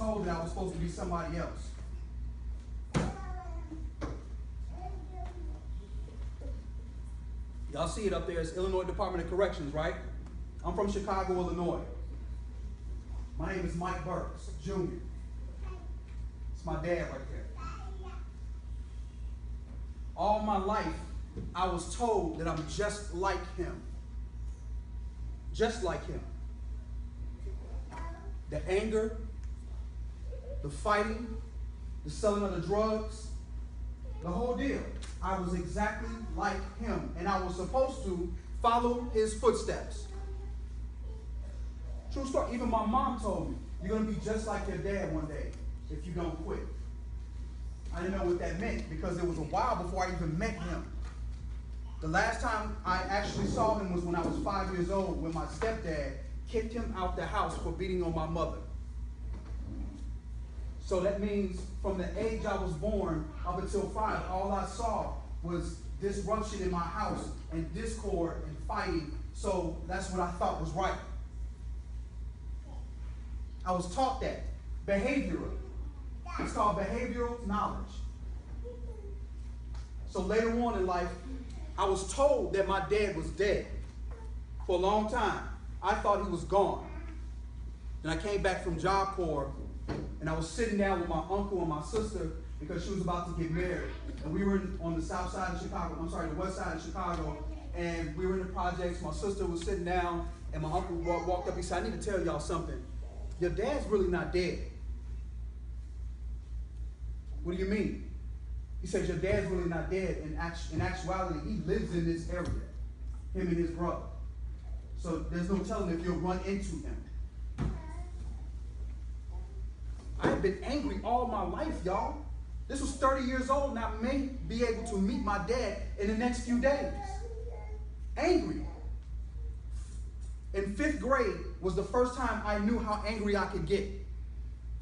told that I was supposed to be somebody else. Y'all see it up there. It's Illinois Department of Corrections, right? I'm from Chicago, Illinois. My name is Mike Burks, Jr. It's my dad right there. All my life, I was told that I'm just like him. Just like him. The anger, the fighting, the selling of the drugs, the whole deal. I was exactly like him, and I was supposed to follow his footsteps. True story. Even my mom told me, you're going to be just like your dad one day if you don't quit. I didn't know what that meant because it was a while before I even met him. The last time I actually saw him was when I was 5 years old, when my stepdad kicked him out the house for beating on my mother. So that means from the age I was born up until 5, all I saw was disruption in my house and discord and fighting. So that's what I thought was right. I was taught that. Behavioral. It's called behavioral knowledge. So later on in life, I was told that my dad was dead for a long time. I thought he was gone. And I came back from Job Corps, and I was sitting down with my uncle and my sister because she was about to get married. And we were on the south side of Chicago, the west side of Chicago, and we were in the projects. My sister was sitting down, and my uncle walked up. He said, I need to tell y'all something. Your dad's really not dead. What do you mean? He says, your dad's really not dead. In actuality, he lives in this area, him and his brother. So there's no telling if you'll run into him. I have been angry all my life, y'all. This was 30 years old, and I may be able to meet my dad in the next few days. Angry. In 5th grade was the first time I knew how angry I could get.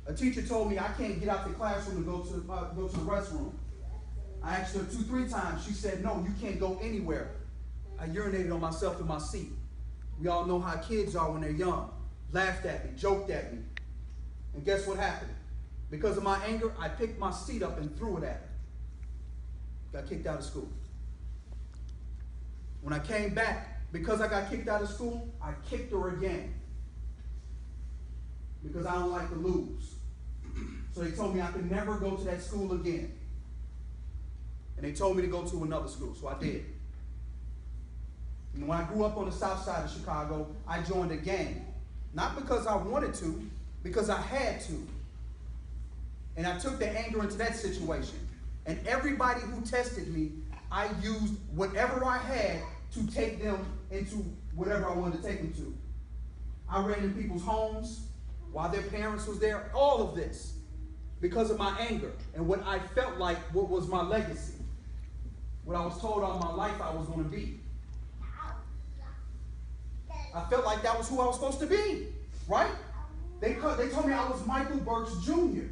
A teacher told me I can't get out the classroom and go to the restroom. I asked her 2-3 times. She said, no, you can't go anywhere. I urinated on myself in my seat. We all know how kids are when they're young. Laughed at me, joked at me. And guess what happened? Because of my anger, I picked my seat up and threw it at her. Got kicked out of school. When I came back, because I got kicked out of school, I kicked her again. Because I don't like to lose. So they told me I could never go to that school again. And they told me to go to another school, so I did. And when I grew up on the south side of Chicago, I joined a gang. Not because I wanted to, because I had to. And I took the anger into that situation. And everybody who tested me, I used whatever I had to take them into whatever I wanted to take them to. I ran in people's homes while their parents was there. All of this because of my anger and what I felt like what was my legacy. What I was told all my life I was going to be. I felt like that was who I was supposed to be, right? They told me I was Michael Burks Jr.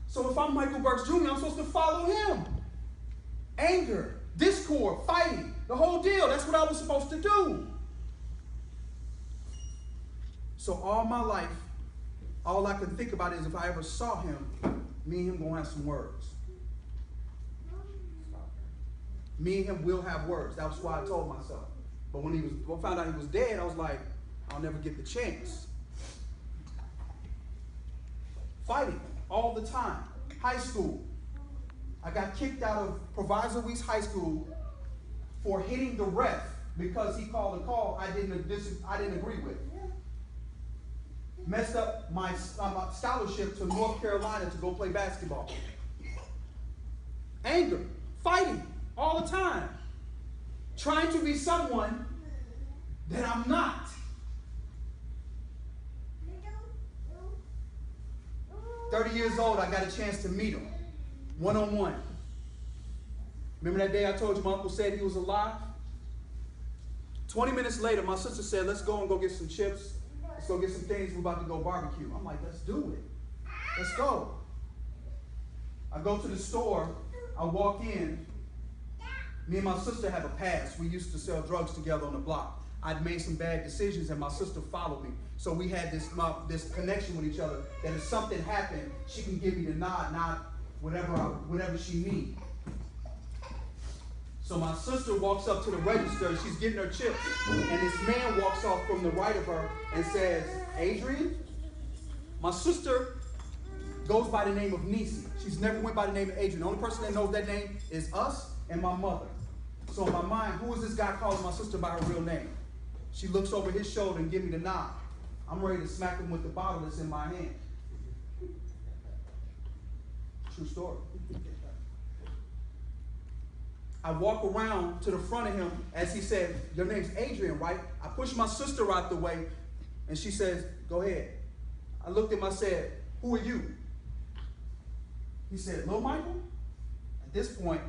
So if I'm Michael Burks Jr., I'm supposed to follow him. Anger, discord, fighting, the whole deal. That's what I was supposed to do. So all my life, all I could think about is if I ever saw him, me and him gonna have some words. Me and him will have words. That was why I told myself. But when I found out he was dead, I was like, I'll never get the chance. Fighting all the time. High school. I got kicked out of Proviso East High School for hitting the ref because he called a call I didn't agree with. Messed up my scholarship to North Carolina to go play basketball. Anger, fighting all the time. Trying to be someone that I'm not. "30 years old, I got a chance to meet him. One-on-one. Remember that day I told you my uncle said he was alive? 20 minutes later, my sister said, let's go and go get some chips. Let's go get some things. We're about to go barbecue. I'm like, let's do it. Let's go. I go to the store. I walk in. Me and my sister have a past. We used to sell drugs together on the block. I'd made some bad decisions, and my sister followed me. So we had this connection with each other, that if something happened, she can give me the nod whatever she needs. So my sister walks up to the register, she's getting her chips, and this man walks off from the right of her and says, "Adrian?" My sister goes by the name of Nisi. She's never went by the name of Adrian. The only person that knows that name is us and my mother. So in my mind, who is this guy calling my sister by her real name? She looks over his shoulder and gives me the nod. I'm ready to smack him with the bottle that's in my hand. True story. I walk around to the front of him as he said, "Your name's Adrian, right?" I push my sister out the way, and she says, "Go ahead." I looked at him, I said, "Who are you?" He said, "Lil Michael?" At this point,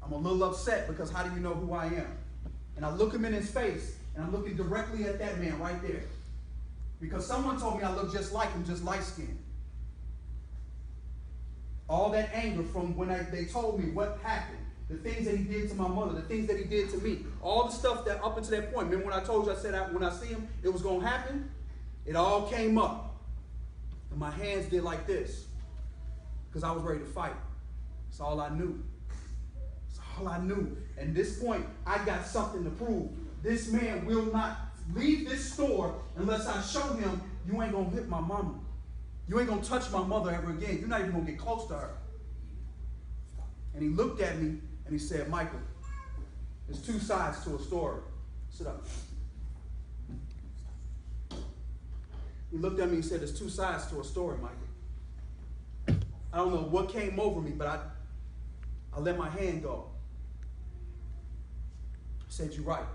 I'm a little upset because how do you know who I am? And I look him in his face, and I'm looking directly at that man right there. Because someone told me I look just like him, just light-skinned. All that anger from when they told me what happened, the things that he did to my mother, the things that he did to me, all the stuff that up until that point, remember when I told you, I said when I see him, it was going to happen? It all came up. And my hands did like this because I was ready to fight. That's all I knew. That's all I knew. And at this point, I got something to prove. This man will not leave this store unless I show him you ain't going to hit my mama. You ain't going to touch my mother ever again. You're not even going to get close to her. And he looked at me and he said, "Michael, there's two sides to a story. Sit up." He looked at me and said, "There's two sides to a story, Michael." I don't know what came over me, but I let my hand go. I said, "You're right.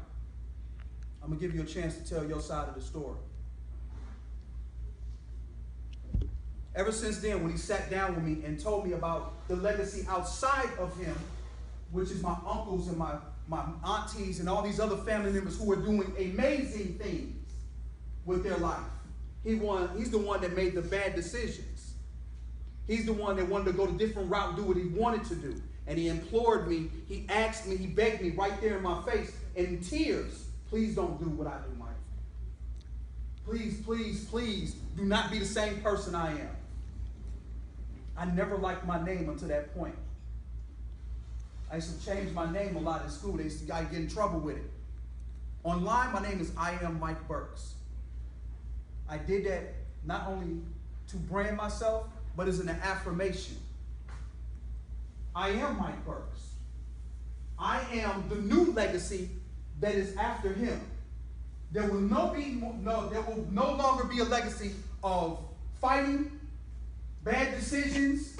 I'm going to give you a chance to tell your side of the story." Ever since then, when he sat down with me and told me about the legacy outside of him, which is my uncles and my aunties and all these other family members who are doing amazing things with their life. He's the one that made the bad decisions. He's the one that wanted to go a different route and do what he wanted to do. And he implored me, he asked me, he begged me right there in my face in tears, "Please don't do what I do, Mike. Please, please, please do not be the same person I am." I never liked my name until that point. I used to change my name a lot in school. I used to get in trouble with it. Online, my name is I Am Mike Burks. I did that not only to brand myself, but as an affirmation. I am Mike Burks. I am the new legacy that is after him. There will no longer be a legacy of fighting, bad decisions,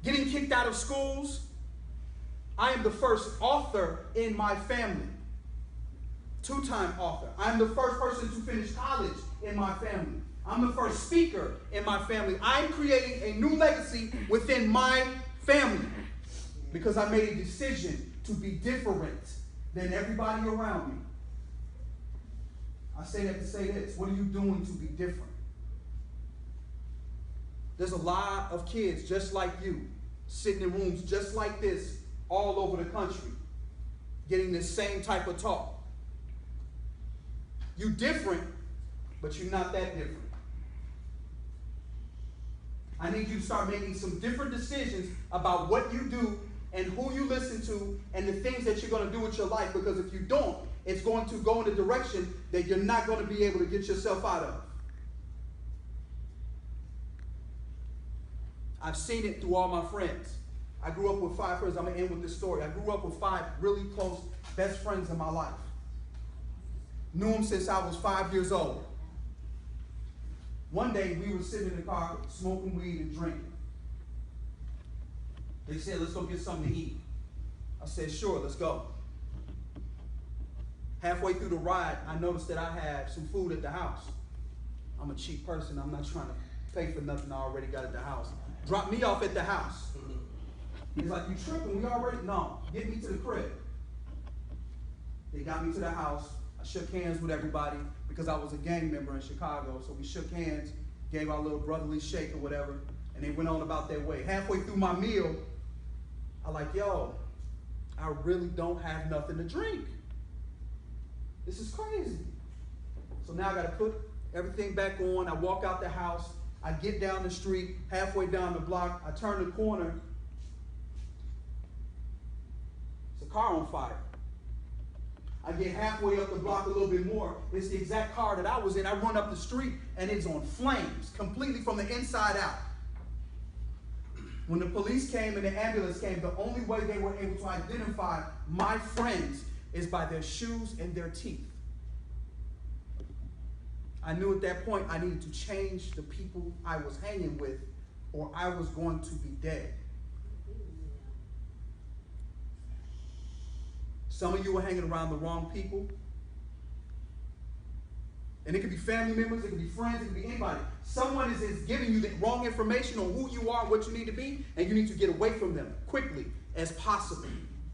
getting kicked out of schools. I am the first author in my family. Two-time author. I'm the first person to finish college in my family. I'm the first speaker in my family. I'm creating a new legacy within my family because I made a decision to be different than everybody around me. I say that to say this. What are you doing to be different? There's a lot of kids just like you, sitting in rooms just like this all over the country, getting this same type of talk. You're different, but you're not that different. I need you to start making some different decisions about what you do and who you listen to and the things that you're going to do with your life, because if you don't, it's going to go in a direction that you're not going to be able to get yourself out of. I've seen it through all my friends. I grew up with 5 friends. I'm going to end with this story. I grew up with 5 really close best friends in my life. Knew them since I was 5 years old. One day, we were sitting in the car smoking weed and drinking. They said, "Let's go get something to eat." I said, "Sure, let's go." Halfway through the ride, I noticed that I had some food at the house. I'm a cheap person. I'm not trying to pay for nothing I already got at the house. Drop me off at the house. He's like, "You tripping? We already..." "No, get me to the crib." They got me to the house. I shook hands with everybody because I was a gang member in Chicago. So we shook hands, gave our little brotherly shake or whatever, and they went on about their way. Halfway through my meal, I like, "Yo, I really don't have nothing to drink." This is crazy. So now I got to put everything back on. I walk out the house. I get down the street, halfway down the block. I turn the corner. It's a car on fire. I get halfway up the block a little bit more. It's the exact car that I was in. I run up the street, and it's on flames, completely from the inside out. When the police came and the ambulance came, the only way they were able to identify my friends is by their shoes and their teeth. I knew at that point I needed to change the people I was hanging with, or I was going to be dead. Some of you are hanging around the wrong people. And it could be family members, it could be friends, it could be anybody. Someone is giving you the wrong information on who you are, what you need to be, and you need to get away from them quickly as possible.